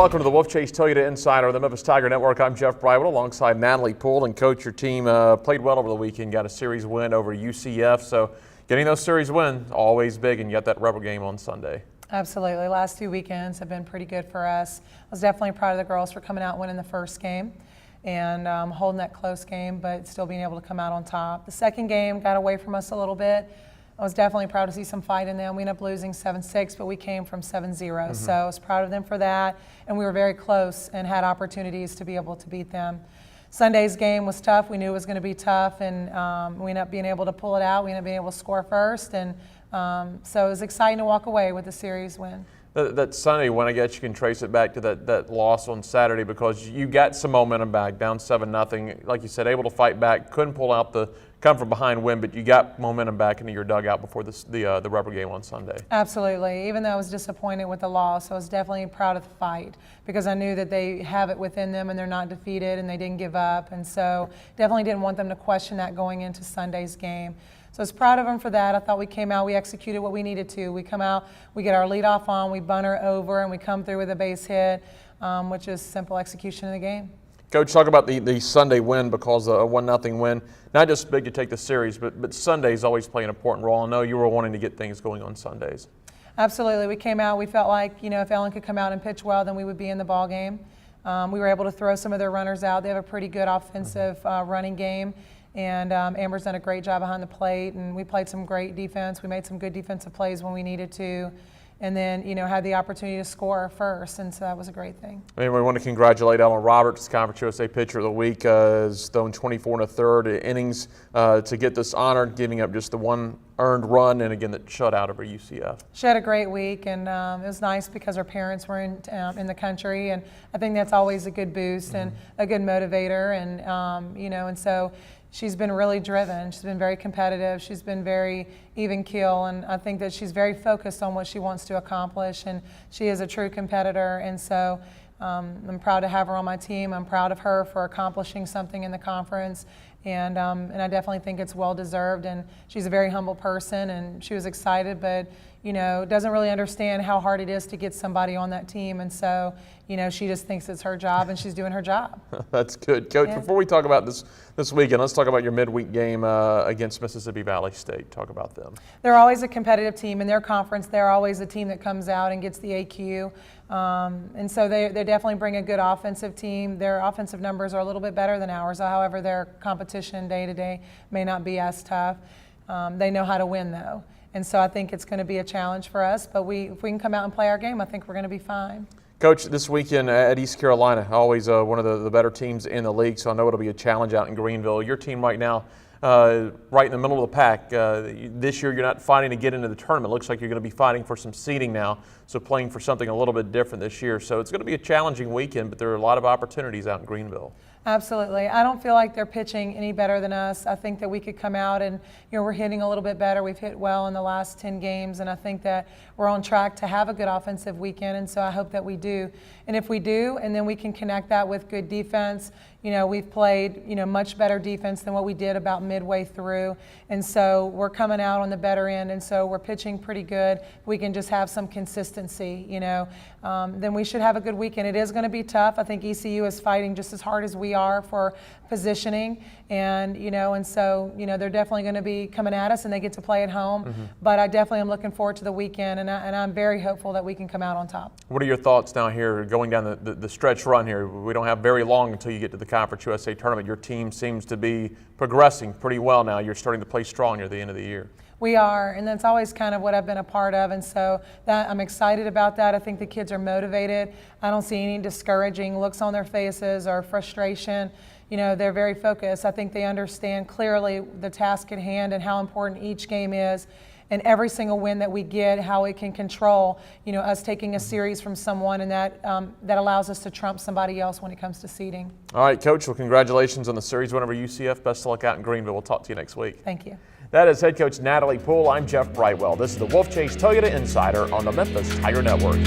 welcome to the Wolfchase Toyota Insider on the Memphis Tiger Network. I'm Jeff Brightwell alongside Natalie Poole. And Coach, your team played well over the weekend, got a series win over UCF. So getting those series wins, always big, and you got that rubber game on Sunday. Absolutely. Last 2 weekends have been pretty good for us. I was definitely proud of the girls for coming out and winning the first game and holding that close game, but still being able to come out on top. The second game got away from us a little bit. I was definitely proud to see some fight in them. We ended up losing 7-6, but we came from 7-0. So I was proud of them for that, and we were very close and had opportunities to be able to beat them. Sunday's game was tough. We knew it was going to be tough, and we ended up being able to pull it out. We ended up being able to score first, and so it was exciting to walk away with the series win. That Sunday win, I guess you can trace it back to that loss on Saturday because you got some momentum back, down 7-0. Like you said, able to fight back, couldn't pull out the come from behind win, but you got momentum back into your dugout before the rubber game on Sunday. Absolutely. Even though I was disappointed with the loss, I was definitely proud of the fight because I knew that they have it within them and they're not defeated and they didn't give up. And so definitely didn't want them to question that going into Sunday's game. So I was proud of them for that. I thought we came out, we executed what we needed to. We come out, we get our leadoff on, we bunt her over, and we come through with a base hit, which is simple execution of the game. Coach, talk about the Sunday win because a 1-0 win. Not just big to take the series, but Sundays always play an important role. I know you were wanting to get things going on Sundays. Absolutely. We came out, we felt like, if Ellen could come out and pitch well, then we would be in the ball game. We were able to throw some of their runners out. They have a pretty good offensive running game. And Amber's done a great job behind the plate, and we played some great defense. We made some good defensive plays when we needed to, and then, had the opportunity to score first, and so that was a great thing. I mean, we want to congratulate Ellen Roberts, Conference USA Pitcher of the Week, has thrown 24 1/3 innings to get this honor, giving up just the one earned run, and again, that shutout over UCF. She had a great week, and it was nice because her parents were in the country, and I think that's always a good boost and a good motivator, and and so she's been really driven. She's been very competitive. She's been very even keel, and I think that she's very focused on what she wants to accomplish, and she is a true competitor, and so I'm proud to have her on my team. I'm proud of her for accomplishing something in the conference, and I definitely think it's well-deserved, and she's a very humble person, and she was excited, but doesn't really understand how hard it is to get somebody on that team, and so she just thinks it's her job, and she's doing her job. That's good. Coach, before we talk about this weekend, let's talk about your midweek game against Mississippi Valley State. Talk about them. They're always a competitive team in their conference. They're always a team that comes out and gets the AQ, and so they definitely bring a good offensive team. Their offensive numbers are a little bit better than ours. However, their competition day-to-day may not be as tough. They know how to win, though. And so I think it's going to be a challenge for us, but if we can come out and play our game, I think we're going to be fine. Coach, this weekend at East Carolina, always one of the better teams in the league, so I know it'll be a challenge out in Greenville. Your team right now, right in the middle of the pack. This year you're not fighting to get into the tournament. It looks like you're going to be fighting for some seeding now, so playing for something a little bit different this year. So it's going to be a challenging weekend, but there are a lot of opportunities out in Greenville. Absolutely. I don't feel like they're pitching any better than us. I think that we could come out and, we're hitting a little bit better. We've hit well in the last 10 games, and I think that we're on track to have a good offensive weekend, and so I hope that we do. And if we do, and then we can connect that with good defense, we've played, much better defense than what we did about midway through, and so we're coming out on the better end, and so we're pitching pretty good. We can just have some consistency, then we should have a good weekend. It is going to be tough. I think ECU is fighting just as hard as we are for positioning, and so they're definitely going to be coming at us, and they get to play at home. But I definitely am looking forward to the weekend, and I'm very hopeful that we can come out on top. What are your thoughts now here going down the stretch run here? We don't have very long until you get to the Conference USA tournament. Your team seems to be progressing pretty well now. You're starting to play strong near the end of the year. We are, and that's always kind of what I've been a part of, and so I'm excited about that. I think the kids are motivated. I don't see any discouraging looks on their faces or frustration. They're very focused. I think they understand clearly the task at hand and how important each game is, and every single win that we get, how it can control, us taking a series from someone, and that allows us to trump somebody else when it comes to seeding. All right, Coach, well, congratulations on the series win over UCF. Best of luck out in Greenville. We'll talk to you next week. Thank you. That is head coach Natalie Poole. I'm Jeff Brightwell. This is the Wolfchase Toyota Insider on the Memphis Tiger Network.